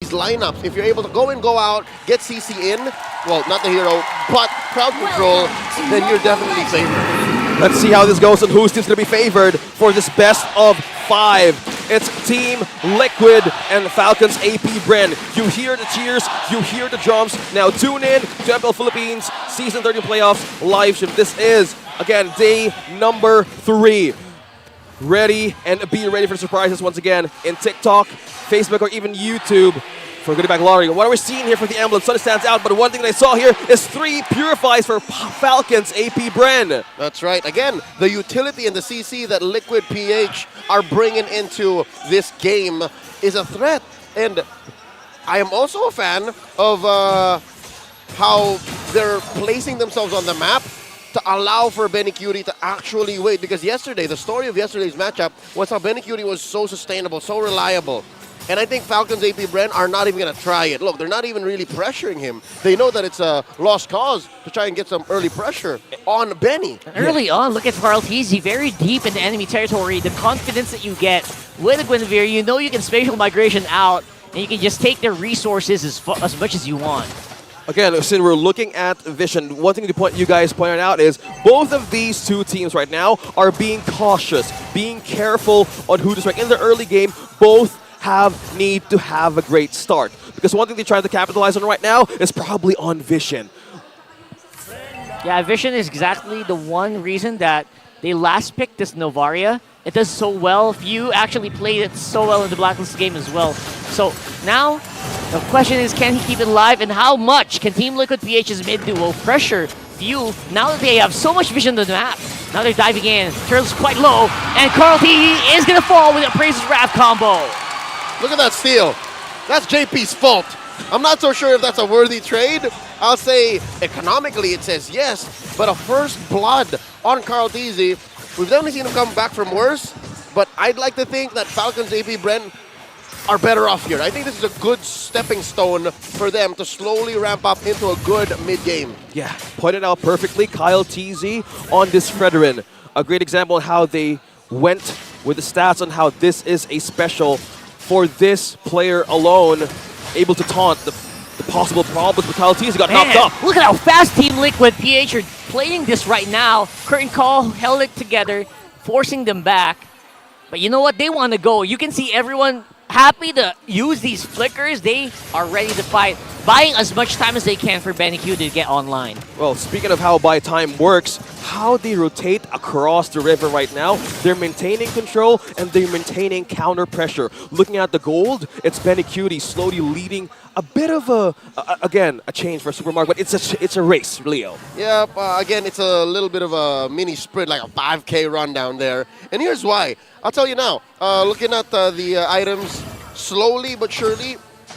these lineups, if you're able to go in, go out, get CC in, well, not the hero, but crowd control, then you're definitely favored. Let's see how this goes and whose team's going to be favored for this best of 5. It's Team Liquid and Falcons AP BREN. You hear the cheers, you hear the drums. Now tune in to MPL Philippines Season 30 Playoffs live stream. This is, again, day number 3. Ready and be ready for surprises once again in TikTok, Facebook, or even YouTube for Goodie Bag Lottery. What are we seeing here for the emblem? Sun stands out, but one thing that I saw here is 3 purifies for Falcons AP BREN. That's right. Again, the utility and the CC that Liquid PH are bringing into this game is a threat. And I am also a fan of how they're placing themselves on the map to allow for Benicuri to actually wait. Because yesterday, the story of yesterday's matchup was how Benicuri was so sustainable, so reliable. And I think Falcons AP BREN are not even going to try it. Look, they're not even really pressuring him. They know that it's a lost cause to try and get some early pressure on Benny. Early on, look at Carl Teasy, very deep in the enemy territory. The confidence that you get with Guinevere, you know you can spatial migration out, and you can just take their resources as much as you want. Again, since we're looking at vision, one thing to you guys pointed out is both of these two teams right now are being cautious, being careful on who to strike. In the early game, both need to have a great start. Because one thing they try to capitalize on right now is probably on vision. Yeah, vision is exactly the one reason that they last picked this Novaria. It does so well. Few actually played it so well in the Blacklist game as well. So now, the question is, can he keep it alive, and how much can Team Liquid PH's mid-duo pressure Few now that they have so much vision on the map? Now they're diving in. Turtle's quite low, and Carl T is going to fall with a Praise's Wrath combo. Look at that steal. That's JP's fault. I'm not so sure if that's a worthy trade. I'll say economically it says yes, but a first blood on Carl Teasy. We've definitely seen him come back from worse, but I'd like to think that Falcons AP BREN are better off here. I think this is a good stepping stone for them to slowly ramp up into a good mid-game. Yeah, pointed out perfectly, Kyle TZ on this Fredrin. A great example of how they went with the stats on how this is a special for this player alone, able to taunt the possible problems with Kyle TZ. Got knocked off. Look at how fast Team Liquid PH are playing this right now. Curtain Call held it together, forcing them back. But you know what? They want to go. You can see everyone happy to use these flickers. They are ready to fight, buying as much time as they can for Benicuri to get online. Well, speaking of how buy time works, how they rotate across the river right now, they're maintaining control and they're maintaining counter pressure. Looking at the gold, it's Benicuri slowly leading a bit of a change for Supermarket, but it's a race, Leo. Yeah, again, it's a little bit of a mini sprint, like a 5K run down there. And here's why. I'll tell you now, looking at the items, slowly but surely,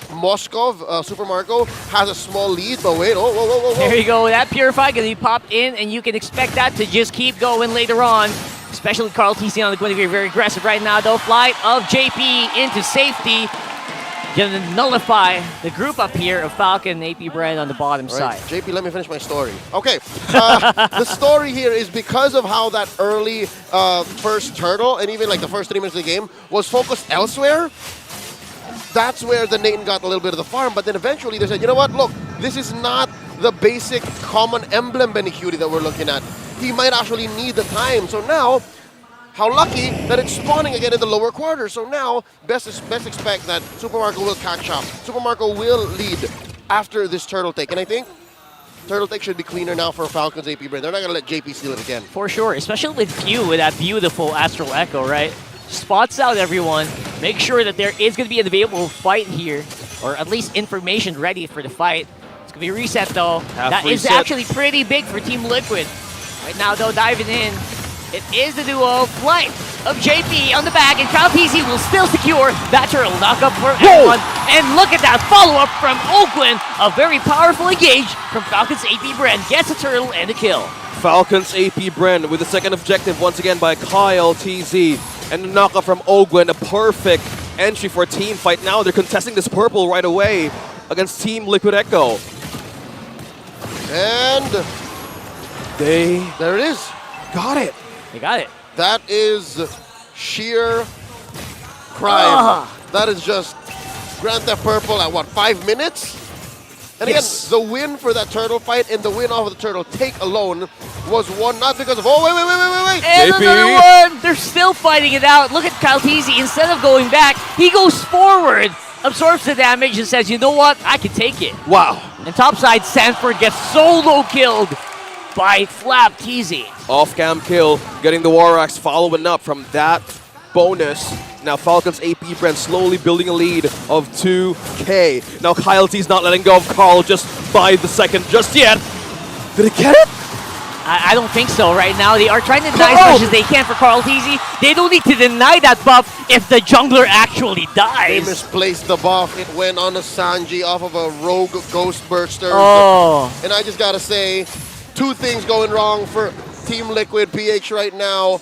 Moskov, Super Marco, has a small lead, but wait, whoa. There you go, that Purify going to be popped in, and you can expect that to just keep going later on. Especially Carl TC on the Guinevere, very aggressive right now, though. Flight of JP into safety. Going to nullify the group up here of Falcon and AP BREN on the bottom side. JP, let me finish my story. Okay, the story here is because of how that early first turtle, and even like the first 3 minutes of the game, was focused elsewhere. That's where the Nathan got a little bit of the farm, but then eventually they said, you know what, look, this is not the basic common emblem Benicuri that we're looking at. He might actually need the time. So now, how lucky that it's spawning again in the lower quarter. So now, best expect that Super Marco will catch up. Super Marco will lead after this turtle take. And I think turtle take should be cleaner now for Falcons AP BREN. They're not going to let JP steal it again. For sure, especially with Few, with that beautiful Astral Echo, right? Spots out everyone. Make sure that there is going to be an available fight here, or at least information ready for the fight. It's going to be reset, though. That is actually pretty big for Team Liquid. Right now, though, diving in. It is the duo Flight of JP on the back, and Kyle TC will still secure that turtle knockup for everyone. And look at that follow-up from Oakland. A very powerful engage from Falcons AP BREN. Gets a turtle and a kill. Falcons AP BREN with the second objective once again by Kyle TZ. And the knockup from Oakland, a perfect entry for a team fight. Now they're contesting this purple right away against Team Liquid Echo. And there it is. Got it. They got it. That is sheer crime. That is just Grand Theft Purple at what, 5 minutes? And Yes. again, the win for that turtle fight and the win off of the turtle take alone was won not because of, oh, wait. And JP. another one! They're still fighting it out. Look at Kaltizi. Instead of going back, he goes forward, absorbs the damage, and says, you know what? I can take it. Wow. And topside, Sanford gets solo killed by Flap Teasy. Off-cam kill, getting the War Axe, following up from that bonus. Now Falcons AP BREN slowly building a lead of 2K. Now Kyle T's not letting go of Carl just by the second just yet. Did he get it? I don't think so right now. They are trying to deny as much as they can for Carl Teasy. They don't need to deny that buff if the jungler actually They dies. misplaced the buff. It went on a Sanji off of a rogue Ghost Burster. Oh. And I just gotta say, 2 things going wrong for Team Liquid PH right now.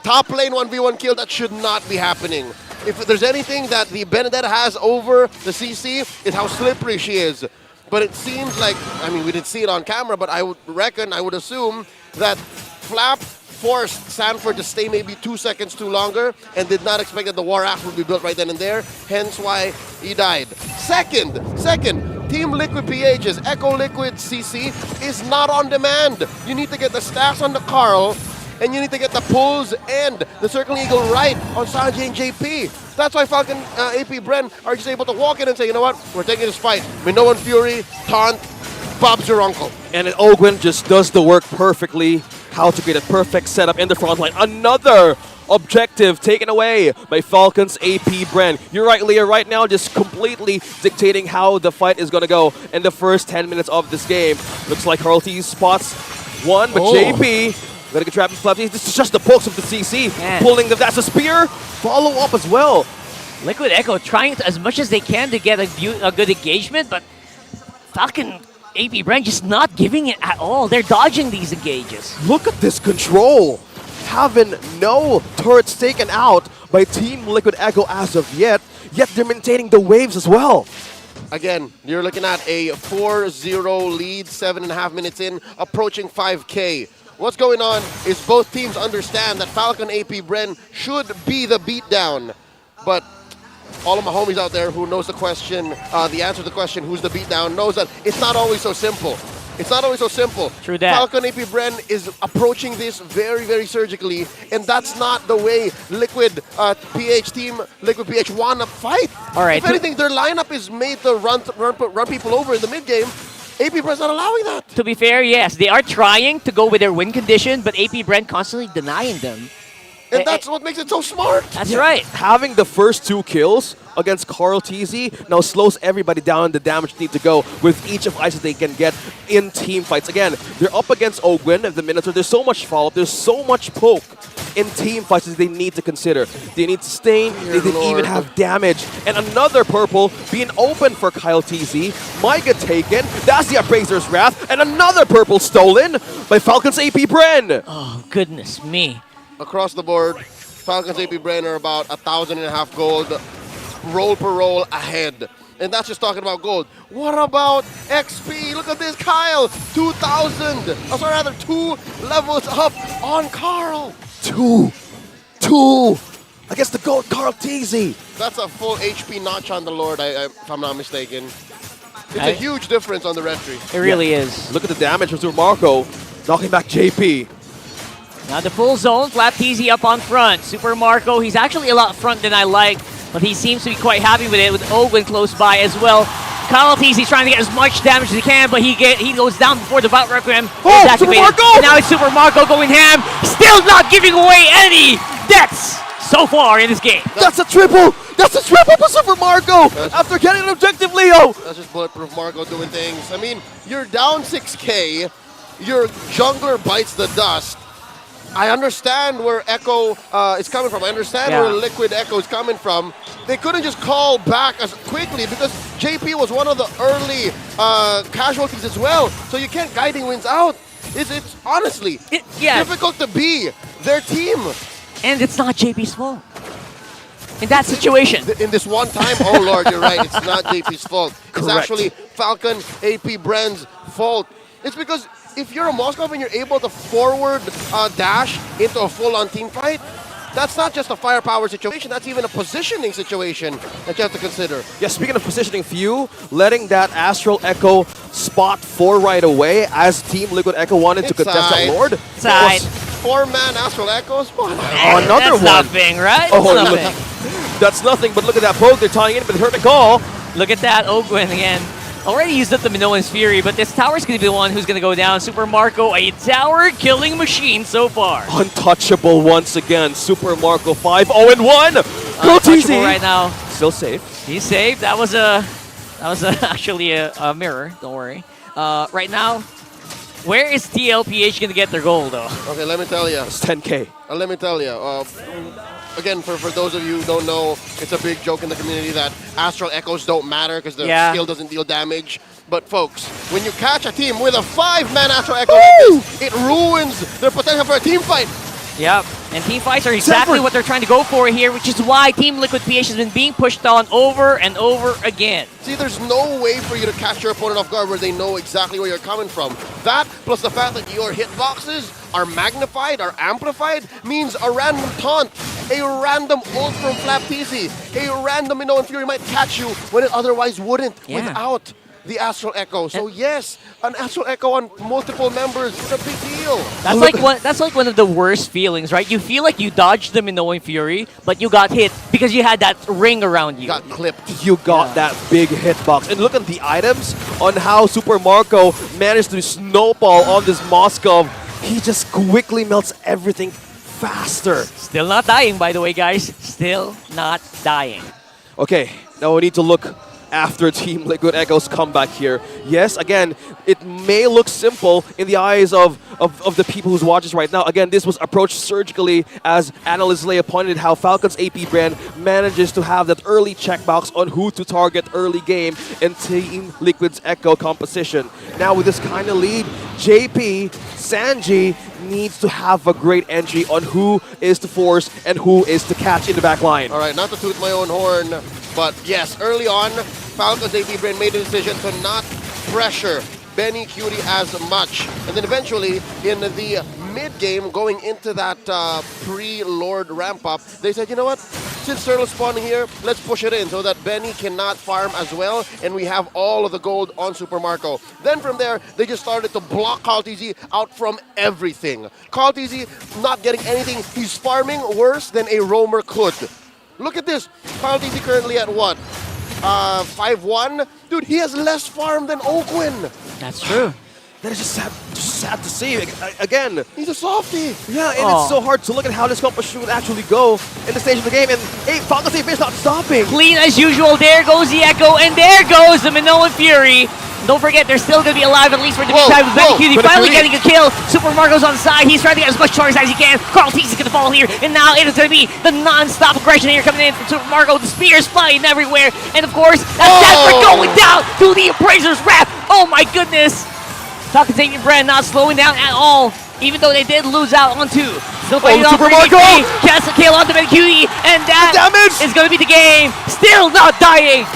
Top lane 1v1 kill, that should not be happening. If there's anything that the Benedetta has over the CC, is how slippery she is. But it seems like, I mean, we didn't see it on camera, but I would assume that Flap forced Sanford to stay maybe 2 seconds too longer and did not expect that the War Axe would be built right then and there, hence why he died. Second, Team Liquid PH's Echo Liquid CC is not on demand. You need to get the stacks on the Carl, and you need to get the pulls and the Circling Eagle right on Sanjay and JP. That's why Falcon AP BREN are just able to walk in and say, you know what, we're taking this fight. Minoan Fury, taunt, Bob's your uncle. And Ogwin just does the work perfectly. How to get a perfect setup in the front line. Another objective taken away by Falcons AP BREN. You're right, Leah, right now just completely dictating how the fight is going to go in the first 10 minutes of this game. Looks like Carl T spots one, but JP gonna get trapped in Flap. This is just the pokes of the CC. Man. Pulling that's a spear. Follow up as well. Liquid Echo trying as much as they can to get a good engagement, but Falcon AP BREN just not giving it at all. They're dodging these engages. Look at this control. Having no turrets taken out by Team Liquid Echo as of yet they're maintaining the waves as well. Again, you're looking at a 4-0 lead, 7.5 minutes in, approaching 5K. What's going on is both teams understand that Falcon AP BREN should be the beatdown. But all of my homies out there who knows the question, the answer to the question, who's the beatdown, knows that it's not always so simple. It's not always so simple. True that. Falcon AP BREN is approaching this very, very surgically, and that's not the way Liquid Liquid PH want to fight. All right. If anything, their lineup is made to run people over in the mid game. AP BREN's not allowing that. To be fair, yes, they are trying to go with their win condition, but AP BREN constantly denying them. And that's what makes it so smart. That's right. Having the first 2 kills against Carl TZ now slows everybody down the damage need to go with each of ice that they can get in team fights. Again, they're up against Ogwin at the Minotaur. There's so much follow-up, there's so much poke in team fights that they need to consider. They need sustain, they didn't even have damage. And another purple being open for Kyle TZ might get taken. That's the Appraiser's Wrath. And another purple stolen by Falcons AP BREN. Oh, goodness me. Across the board, Falcons AP BREN are about 1,500 gold, roll per roll ahead. And that's just talking about gold. What about XP? Look at this, Kyle, 2,000. Oh, sorry, rather 2 levels up on Carl. 2 against the gold Carl TZ. That's a full HP notch on the Lord, if I'm not mistaken. It's a huge difference on the red tree. It really is. Look at the damage from Super Marco, knocking back JP. Now the full zone, Flap TZ up on front. Super Marco, he's actually a lot front than I like, but he seems to be quite happy with it, with Ogwin close by as well. Kyle TZ's trying to get as much damage as he can, but he goes down before the Bout Requiem is activated. Super Marco! And now it's Super Marco going ham, still not giving away any deaths so far in this game. That's a triple! That's a triple for Super Marco! After getting an objective, Leo! That's just Bulletproof Marco doing things. I mean, you're down 6K, your jungler bites the dust. I understand where Echo is coming from. I understand where Liquid Echo is coming from. They couldn't just call back as quickly because JP was one of the early casualties as well. So you can't guiding wins out. It's honestly difficult to be their team. And it's not JP's fault. In that situation. In this one time, oh Lord, you're right. It's not JP's fault. It's actually Falcon AP BREN's fault. It's because if you're a Moskov and you're able to forward dash into a full-on team fight, That's not just a firepower situation, that's even a positioning situation that you have to consider. Yeah, speaking of positioning, Few, letting that Astral Echo spot 4 right away as Team Liquid Echo wanted to contest that Lord. Side. 4-man Astral Echoes? Another That's one. nothing, right? Oh, That's look. nothing. That's nothing, but look at that poke. They're tying in, but hurt the call. Look at that, Ogwen again. Already used up the Minoan's Fury, but this tower's going to be the one who's going to go down. Super Marco, a tower killing machine so far. Untouchable once again. Super Marco 5-0-1. Go TZ. Right now. Still safe. He's saved. That was actually a mirror. Don't worry. Right now, where is TLPH going to get their goal, though? Okay, let me tell you. It's 10K. Let me tell you. Again, for those of you who don't know, it's a big joke in the community that Astral Echoes don't matter because the skill doesn't deal damage. But folks, when you catch a team with a 5-man Astral Echo like this, it ruins their potential for a team fight. Yep, and team fights are exactly what they're trying to go for here, which is why Team Liquid PH has been being pushed on over and over again. See, there's no way for you to catch your opponent off guard where they know exactly where you're coming from. That, plus the fact that your hitboxes are magnified, are amplified, means a random taunt, a random ult from Flap TZ, a random Minoan Fury might catch you when it otherwise wouldn't without the Astral Echo. So yes, an Astral Echo on multiple members is a big deal. That's like one of the worst feelings, right? You feel like you dodged the Minoan Fury, but you got hit because you had that ring around you. Got clipped. You got that big hitbox. And look at the items on how Super Marco managed to snowball on this Moskov. He just quickly melts everything faster. Still not dying, by the way, guys. Still not dying. Okay, now we need to look after Team Liquid Echo's comeback here. Yes, again, it may look simple in the eyes of the people who's watching this right now. Again, this was approached surgically as Analyst Leia pointed how Falcons AP brand manages to have that early checkbox on who to target early game in Team Liquid's Echo composition. Now with this kind of lead, JP, Sanji needs to have a great entry on who is to force and who is to catch in the back line. All right, not to toot my own horn, but yes, early on, Falcons AP brand made a decision to not pressure Benny Cutie as much. And then eventually, in the mid-game, going into that pre-Lord ramp-up, they said, you know what? Since Turtle's spawning here, let's push it in so that Benny cannot farm as well, and we have all of the gold on Super Marco. Then from there, they just started to block CallTZ out from everything. CallTZ not getting anything. He's farming worse than a roamer could. Look at this. CallTZ currently at what? 5-1? Dude, he has less farm than Ogwen. That's true. That is just sad to see. Again, he's a softie. Yeah, and it's so hard to look at how this competition would actually go in the stage of the game. And hey, Falcons is not stopping. Clean as usual. There goes the Echo, and there goes the Minoan Fury. Don't forget, they're still going to be alive, at least for the meantime. With Benny Cutie finally getting a kill. Super Marco's on the side. He's trying to get as much charge as he can. Carl Tease is going to fall here. And now it is going to be the non-stop aggression here coming in from Super Marco. The spears flying everywhere. And of course, that's Jasper going down to the Appraiser's Wrap. Oh my goodness. Falcons taking BREN not slowing down at all. Even though they did lose out on 2. Still fighting off Super Marco! Cast a kill onto Benny Cutie. And that is going to be the game. Still not dying.